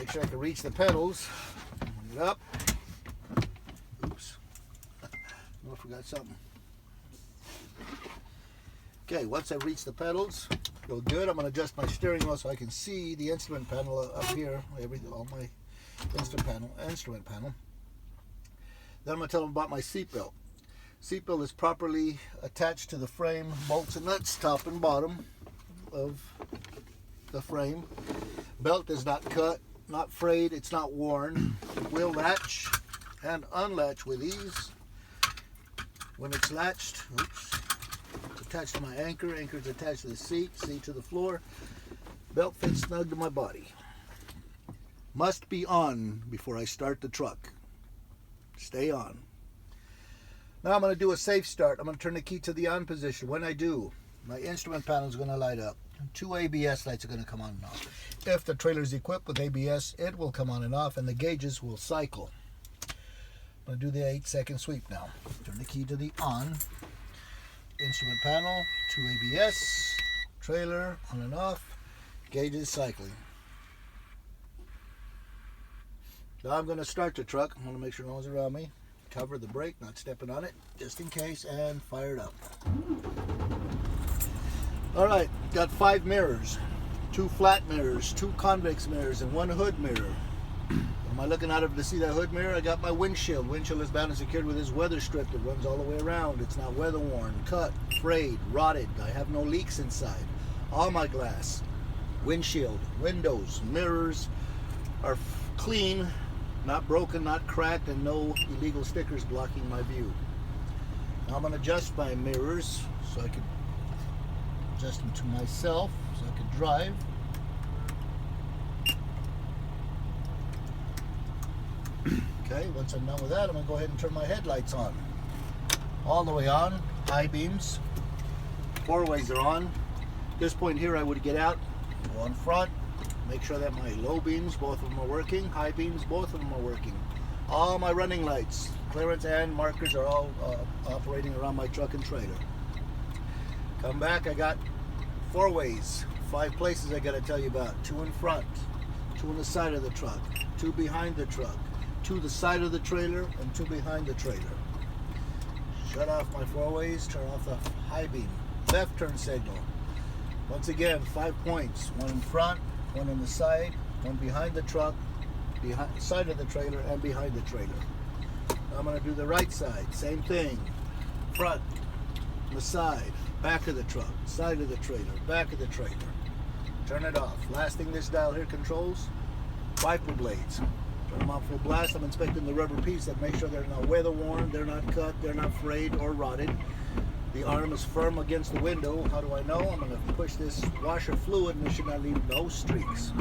Make sure I can reach the pedals. Bring it up. Oops. I forgot something. Okay, once I've reached the pedals, go good. I'm going to adjust my steering wheel so I can see the instrument panel up here. All my instrument panel. Then I'm going to tell them about my seatbelt. Seatbelt is properly attached to the frame, bolts and nuts, top and bottom of the frame. Belt is not cut, not frayed, it's not worn. It will latch and unlatch with ease. When it's latched, oops, it's attached to my anchor. Anchor is attached to the seat to the floor. Belt fits snug to my body. Must be on before I start the truck. Stay on. Now I'm going to do a safe start. I'm going to turn the key to the on position. When I do, my instrument panel is going to light up. 2 ABS lights are going to come on and off. If the trailer is equipped with ABS, it will come on and off, and the gauges will cycle. I'm going to do the 8-second sweep now. Turn the key to the on. Instrument panel, 2 ABS, trailer on and off, gauges cycling. Now I'm going to start the truck. I'm going to make sure no one's around me. Cover the brake, not stepping on it, just in case, and fire it up. Alright, got 5 mirrors, 2 flat mirrors, 2 convex mirrors, and 1 hood mirror. Am I looking out of to see that hood mirror? I got my windshield. Windshield is bound and secured with this weather strip that runs all the way around. It's not weather worn, cut, frayed, rotted. I have no leaks inside. All my glass, windshield, windows, mirrors are clean, not broken, not cracked, and no illegal stickers blocking my view. Now I'm going to adjust my mirrors so I can adjust them to myself so I can drive. Okay, once I'm done with that, I'm going to go ahead and turn my headlights on. All the way on, high beams. 4 ways are on. At this point here, I would get out, go on front, make sure that my low beams, both of them are working. High beams, both of them are working. All my running lights, clearance and markers are all operating around my truck and trailer. Come back, I got 4 ways, 5 places I got to tell you about. 2 in front, 2 on the side of the truck, 2 behind the truck, 2 the side of the trailer, and 2 behind the trailer. Shut off my 4 ways, turn off the high beam. Left turn signal. Once again, 5 points. 1 in front, 1 on the side, 1 behind the truck, behind side of the trailer, and behind the trailer. Now I'm going to do the right side. Same thing. Front, the side, back of the truck, side of the trailer, back of the trailer. Turn it off. Last thing this dial here controls, wiper blades. Turn them on full blast. I'm inspecting the rubber piece that make sure they're not weather worn, they're not cut, they're not frayed or rotted. The arm is firm against the window. How do I know? I'm going to push this washer fluid and it should not leave no streaks.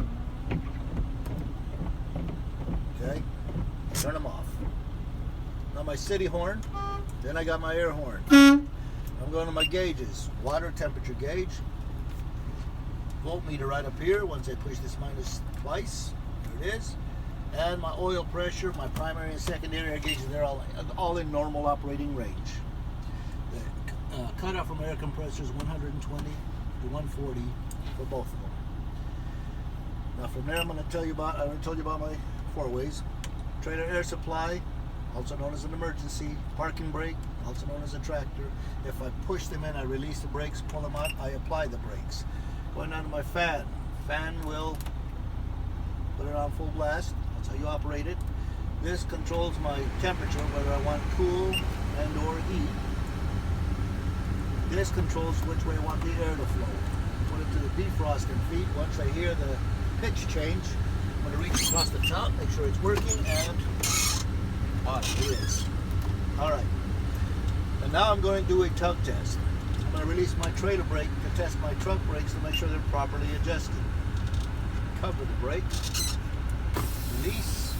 Okay, turn them off. Now my city horn, then I got my air horn. I'm going to my gauges. Water temperature gauge. Voltmeter right up here. Once I push this minus twice, there it is. And my oil pressure, my primary and secondary air gauges, they're all in normal operating range. The cutoff from air compressor is 120 to 140 for both of them. Now from there, I already told you about my 4 ways. Trailer air supply, also known as an emergency. Parking brake, also known as a tractor. If I push them in, I release the brakes, pull them out, I apply the brakes. Going on to my fan. Fan will put it on full blast. That's how you operate it. This controls my temperature, whether I want cool and or heat. This controls which way I want the air to flow. Put it to the defrosting feet. Once I hear the pitch change, I'm going to reach across the top, make sure it's working, and it is. Alright. And now I'm going to do a tug test. I'm going to release my trailer brake to test my truck brakes to make sure they're properly adjusted. Cover the brake. Release.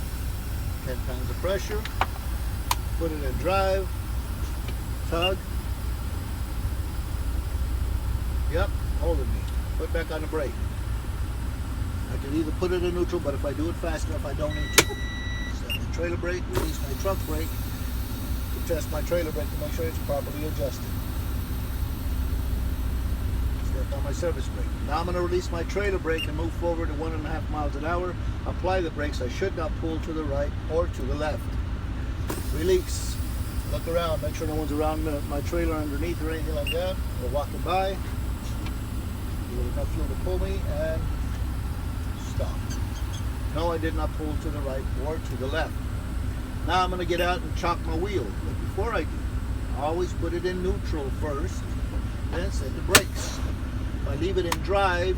10 pounds of pressure. Put it in drive. Tug. Yep, holding me. Put back on the brake. I can either put it in neutral, but if I do it fast enough, I don't need to. Set the trailer brake, release my truck brake to test my trailer brake to make sure it's properly adjusted. Step on my service brake. Now I'm going to release my trailer brake and move forward at 1.5 miles an hour. Apply the brakes. I should not pull to the right or to the left. Release. Look around. Make sure no one's around my trailer underneath or anything like that. Or walking by. You have enough fuel to pull me and stop. No, I did not pull to the right or to the left. Now I'm going to get out and chock my wheel. But before I do, I always put it in neutral first, then set the brakes. If I leave it in drive,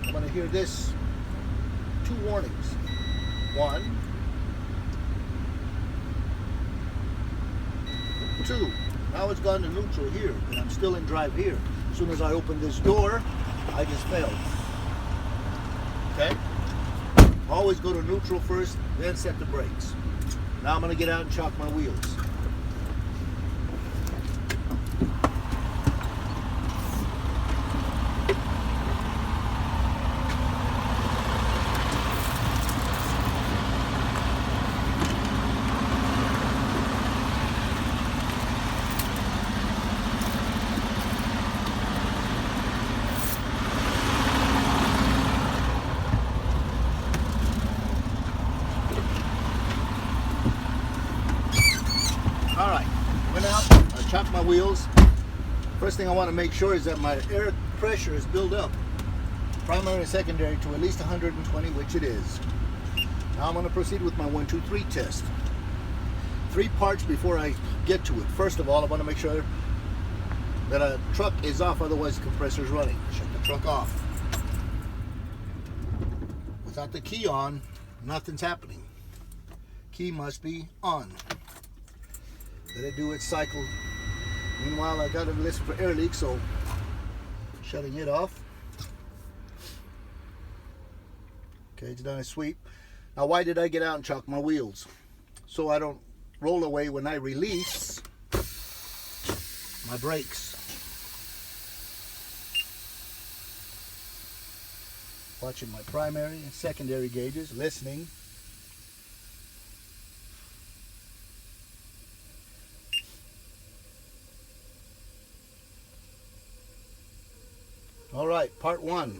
I'm going to hear this. 2 warnings. 1, 2. Now it's gone to neutral here, but I'm still in drive here. As soon as I open this door, I just failed. Okay? Always go to neutral first, then set the brakes. Now I'm going to get out and chock my wheels. Alright, went out, I chopped my wheels. First thing I want to make sure is that my air pressure is built up, primary and secondary, to at least 120, which it is. Now I'm going to proceed with my 1, 2, 3 test. 3 parts before I get to it. First of all, I want to make sure that a truck is off, otherwise the compressor is running. Shut the truck off. Without the key on, nothing's happening. Key must be on. Let it do its cycle. Meanwhile, I got to listen for air leaks, so shutting it off. Okay, it's done a sweep. Now, why did I get out and chock my wheels? So I don't roll away when I release my brakes. Watching my primary and secondary gauges, listening. Alright, part 1.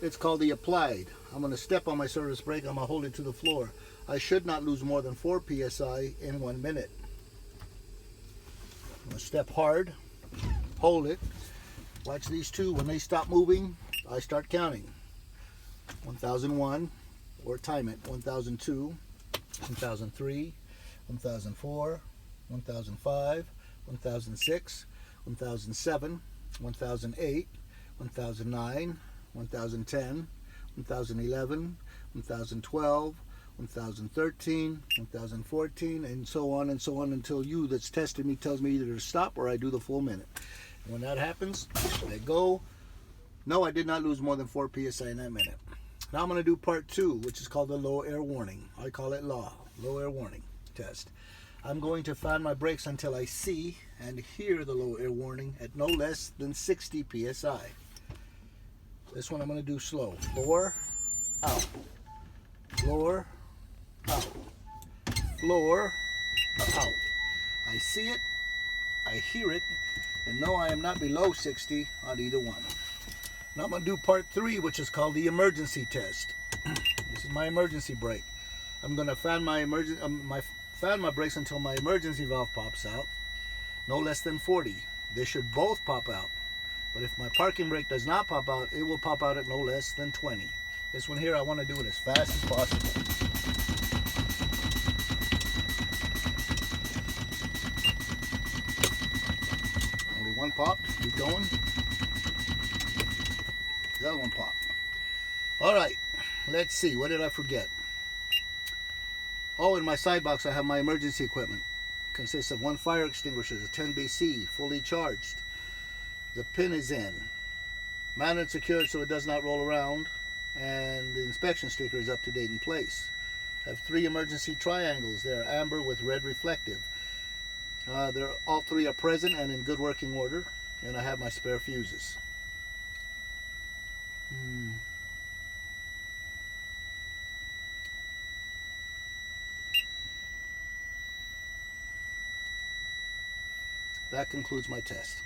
It's called the applied. I'm going to step on my service brake. I'm going to hold it to the floor. I should not lose more than 4 psi in 1 minute. I'm going to step hard, hold it. Watch these 2. When they stop moving, I start counting. 1001, or time it. 1002, 1003, 1004, 1005, 1006, 1007, 1008, 1009, 1010, 1011, 1012, 1013, 1014, and so on until you that's testing me tells me either to stop or I do the full minute. And when that happens, let go. No, I did not lose more than 4 psi in that minute. Now I'm going to do part 2, which is called the low air warning. I call it low air warning test. I'm going to fan my brakes until I see and hear the low air warning at no less than 60 psi. This one I'm going to do slow. Floor, out. Floor, out. Floor, out. I see it, I hear it, and no, I am not below 60 on either one. Now I'm going to do part 3, which is called the emergency test. This is my emergency brake. I'm going to fan my brakes until my emergency valve pops out, no less than 40. They should both pop out. But if my parking brake does not pop out, it will pop out at no less than 20. This one here, I want to do it as fast as possible. Only one pop. Keep going. The other one popped. Alright, let's see. What did I forget? Oh, in my side box I have my emergency equipment. It consists of 1 fire extinguisher, a 10 BC, fully charged. The pin is in. Mounted secured so it does not roll around. And the inspection sticker is up to date in place. I have 3 emergency triangles. They're amber with red reflective. All 3 are present and in good working order. And I have my spare fuses. That concludes my test.